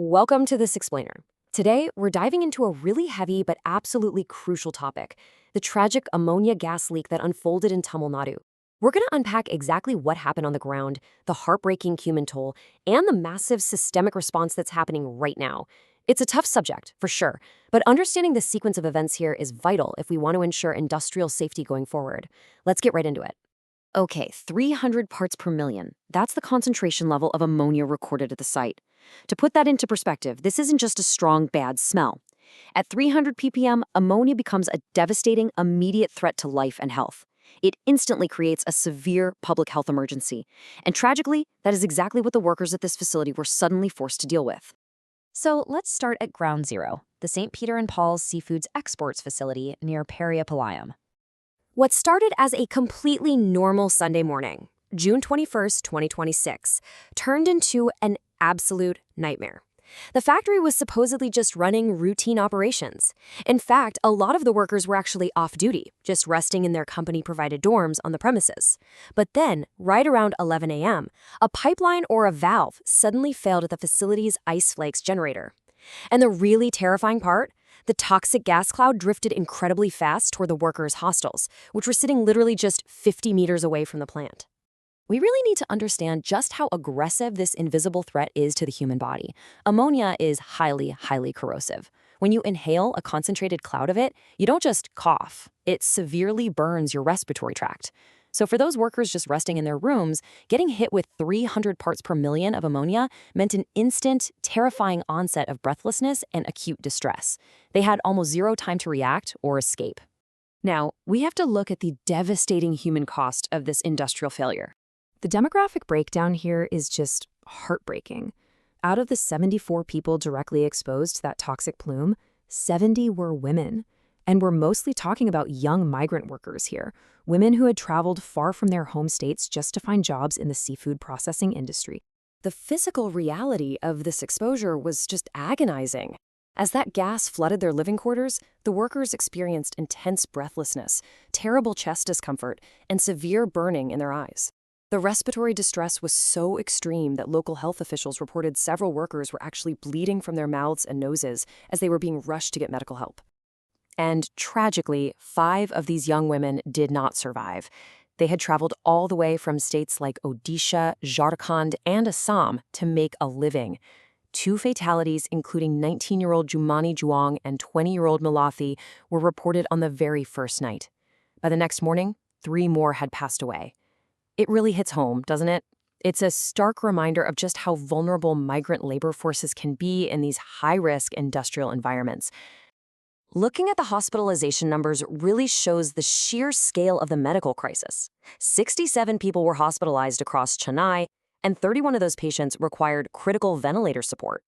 Welcome to This Explainer. Today, we're diving into a really heavy but absolutely crucial topic, the tragic ammonia gas leak that unfolded in Tamilnadu. We're going to unpack exactly what happened on the ground, the heartbreaking human toll, and the massive systemic response that's happening right now. It's a tough subject, for sure, but understanding the sequence of events here is vital if we want to ensure industrial safety going forward. Let's get right into it. Okay, 300 parts per million. That's the concentration level of ammonia recorded at the site. To put that into perspective, this isn't just a strong, bad smell. At 300 ppm, ammonia becomes a devastating, immediate threat to life and health. It instantly creates a severe public health emergency. And tragically, that is exactly what the workers at this facility were suddenly forced to deal with. So let's start at ground zero, the St. Peter and Paul's Seafoods Exports facility near Periapalayam. What started as a completely normal Sunday morning, June 21st, 2026, turned into an absolute nightmare. The factory was supposedly just running routine operations. In fact, a lot of the workers were actually off-duty, just resting in their company-provided dorms on the premises. But then, right around 11 a.m., a pipeline or a valve suddenly failed at the facility's ice flakes generator. And the really terrifying part? The toxic gas cloud drifted incredibly fast toward the workers' hostels, which were sitting literally just 50 meters away from the plant. We really need to understand just how aggressive this invisible threat is to the human body. Ammonia is highly, highly corrosive. When you inhale a concentrated cloud of it, you don't just cough. It severely burns your respiratory tract. So for those workers just resting in their rooms, getting hit with 300 parts per million of ammonia meant an instant, terrifying onset of breathlessness and acute distress. They had almost zero time to react or escape. Now, we have to look at the devastating human cost of this industrial failure. The demographic breakdown here is just heartbreaking. Out of the 74 people directly exposed to that toxic plume, 70 were women. And we're mostly talking about young migrant workers here, women who had traveled far from their home states just to find jobs in the seafood processing industry. The physical reality of this exposure was just agonizing. As that gas flooded their living quarters, the workers experienced intense breathlessness, terrible chest discomfort, and severe burning in their eyes. The respiratory distress was so extreme that local health officials reported several workers were actually bleeding from their mouths and noses as they were being rushed to get medical help. And tragically, 5 of these young women did not survive. They had traveled all the way from states like Odisha, Jharkhand, and Assam to make a living. 2 fatalities, including 19-year-old Jumani Juang and 20-year-old Malathi, were reported on the very first night. By the next morning, 3 more had passed away. It really hits home, doesn't it? It's a stark reminder of just how vulnerable migrant labor forces can be in these high-risk industrial environments. Looking at the hospitalization numbers really shows the sheer scale of the medical crisis. 67 people were hospitalized across Chennai, and 31 of those patients required critical ventilator support.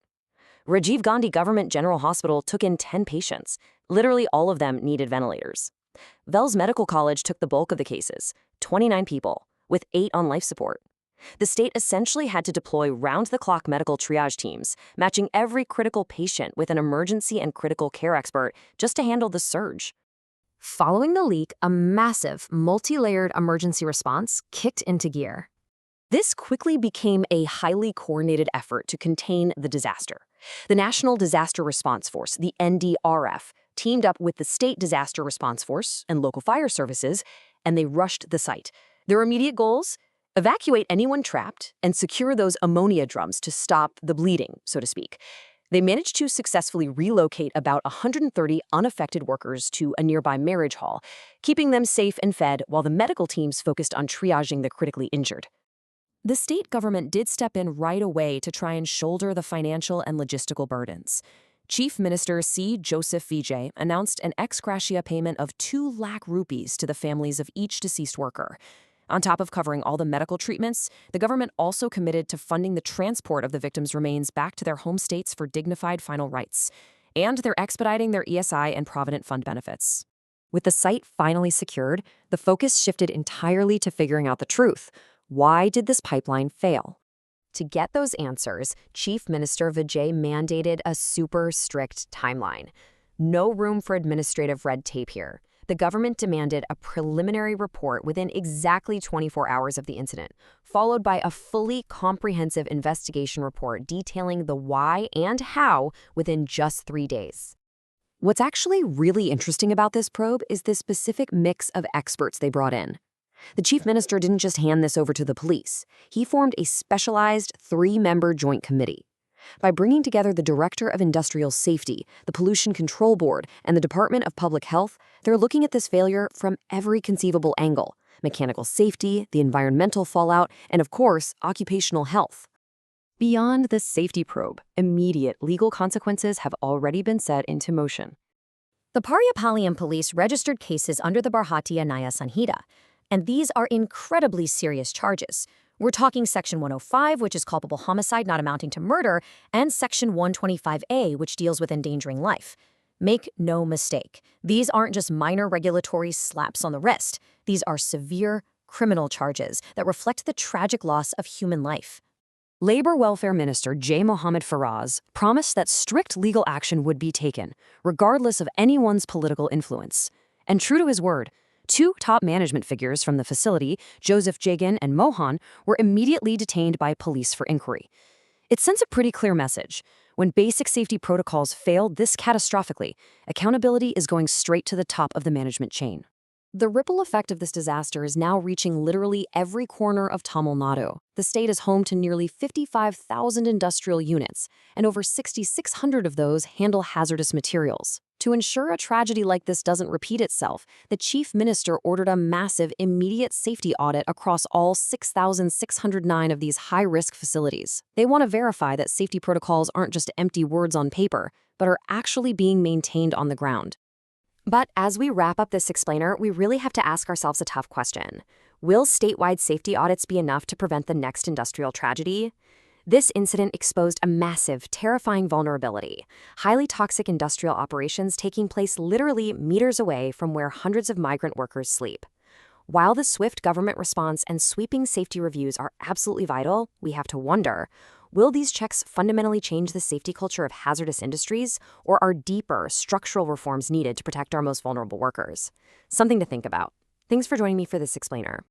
Rajiv Gandhi Government General Hospital took in 10 patients. Literally all of them needed ventilators. Wells Medical College took the bulk of the cases, 29 people, with 8 on life support. The state essentially had to deploy round-the-clock medical triage teams, matching every critical patient with an emergency and critical care expert just to handle the surge. Following the leak, a massive, multi-layered emergency response kicked into gear. This quickly became a highly coordinated effort to contain the disaster. The National Disaster Response Force, the NDRF, teamed up with the State Disaster Response Force and local fire services, and they rushed the site. Their immediate goals? Evacuate anyone trapped and secure those ammonia drums to stop the bleeding, so to speak. They managed to successfully relocate about 130 unaffected workers to a nearby marriage hall, keeping them safe and fed while the medical teams focused on triaging the critically injured. The state government did step in right away to try and shoulder the financial and logistical burdens. Chief Minister C. Joseph Vijay announced an ex gratia payment of 2 lakh rupees to the families of each deceased worker. On top of covering all the medical treatments, the government also committed to funding the transport of the victims' remains back to their home states for dignified final rites. And they're expediting their ESI and Provident Fund benefits. With the site finally secured, the focus shifted entirely to figuring out the truth. Why did this pipeline fail? To get those answers, Chief Minister Vijay mandated a super strict timeline. No room for administrative red tape here. The government demanded a preliminary report within exactly 24 hours of the incident, followed by a fully comprehensive investigation report detailing the why and how within just 3 days. What's actually really interesting about this probe is the specific mix of experts they brought in. The chief minister didn't just hand this over to the police. He formed a specialized 3-member joint committee. By bringing together the Director of Industrial Safety, the Pollution Control Board, and the Department of Public Health, they're looking at this failure from every conceivable angle: mechanical safety, the environmental fallout, and of course, occupational health. Beyond the safety probe, immediate legal consequences have already been set into motion. The Pariapalayam police registered cases under the Bharatiya Nyaya Sanhita, and these are incredibly serious charges. We're talking Section 105, which is culpable homicide not amounting to murder, and Section 125A, which deals with endangering life. Make no mistake, these aren't just minor regulatory slaps on the wrist. These are severe criminal charges that reflect the tragic loss of human life. Labor Welfare Minister J. Mohammed Faraz promised that strict legal action would be taken, regardless of anyone's political influence. And true to his word, 2 top management figures from the facility, Joseph Jagan and Mohan, were immediately detained by police for inquiry. It sends a pretty clear message. When basic safety protocols fail this catastrophically, accountability is going straight to the top of the management chain. The ripple effect of this disaster is now reaching literally every corner of Tamilnadu. The state is home to nearly 55,000 industrial units, and over 6,600 of those handle hazardous materials. To ensure a tragedy like this doesn't repeat itself, the chief minister ordered a massive, immediate safety audit across all 6,609 of these high-risk facilities. They want to verify that safety protocols aren't just empty words on paper, but are actually being maintained on the ground. But as we wrap up this explainer, we really have to ask ourselves a tough question. Will statewide safety audits be enough to prevent the next industrial tragedy? This incident exposed a massive, terrifying vulnerability: highly toxic industrial operations taking place literally meters away from where hundreds of migrant workers sleep. While the swift government response and sweeping safety reviews are absolutely vital, we have to wonder, will these checks fundamentally change the safety culture of hazardous industries, or are deeper structural reforms needed to protect our most vulnerable workers? Something to think about. Thanks for joining me for this explainer.